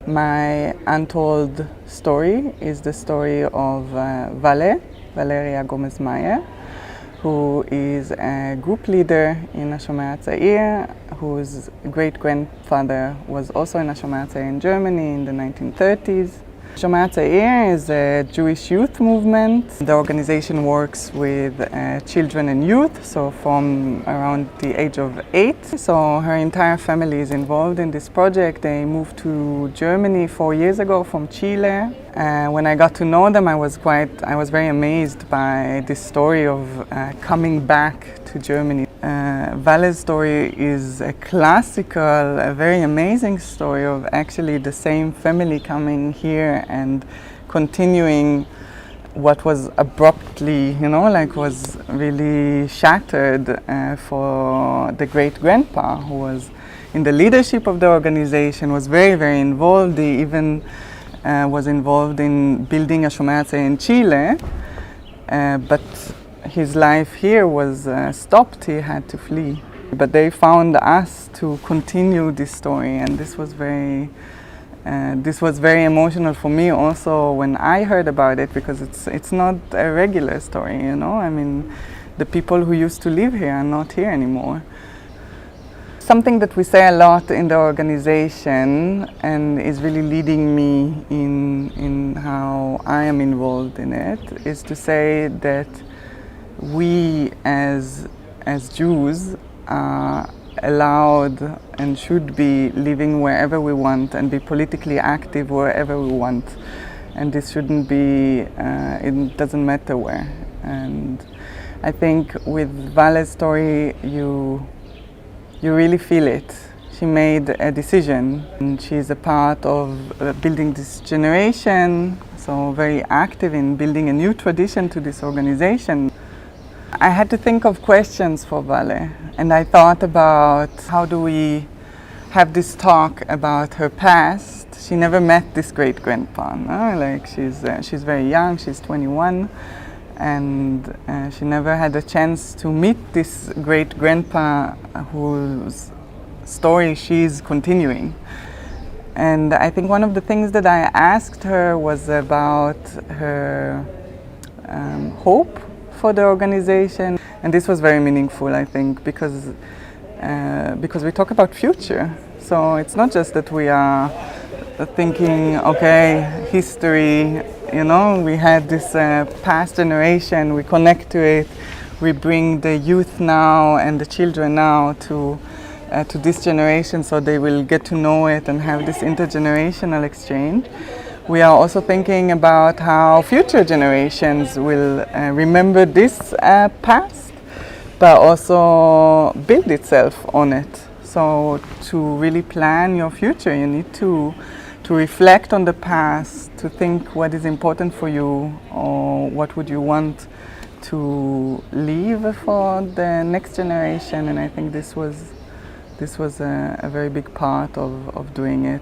My untold story is the story of Vale, Valeria Gomez-Meyer, who is a group leader in Hashomer Hatzair, whose great-grandfather was also in Hashomer Hatzair in Germany in the 1930s. Hashomer Hatzair is a Jewish youth movement. The organization works with children and youth, so from around the age of 8. So her entire family is involved in this project. They moved to Germany 4 years ago from Chile. When I got to know them, I was very amazed by this story of coming back to Germany. Vale's story is a classical, a very amazing story of actually the same family coming here and continuing what was abruptly, was really shattered for the great-grandpa, who was in the leadership of the organization, was very, very involved. He even was involved in building Hashomer Hatzair in Chile, but his life here was stopped. He had to flee. But they found us to continue this story, and this was very emotional for me also when I heard about it, because it's not a regular story, I mean, the people who used to live here are not here anymore. Something that we say a lot in the organization and is really leading me in how I am involved in it is to say that we as Jews are allowed and should be living wherever we want and be politically active wherever we want. And this shouldn't be, it doesn't matter where. And I think with Vale's story, you really feel it. She made a decision, and she's a part of building this generation, so very active in building a new tradition to this organization. I had to think of questions for Vale, and I thought about how do we have this talk about her past. She never met this great-grandpa, no? Like she's very young, she's 21, and she never had a chance to meet this great-grandpa whose story she's continuing. And I think one of the things that I asked her was about her hope for the organization, and this was very meaningful, I think, because we talk about future. So it's not just that we are thinking, okay, history, we had this past generation, we connect to it, we bring the youth now and the children now to this generation so they will get to know it and have this intergenerational exchange. We are also thinking about how future generations will remember this past, but also build itself on it. So to really plan your future, you need to reflect on the past, to think what is important for you, or what would you want to leave for the next generation. And I think this was a very big part of doing it.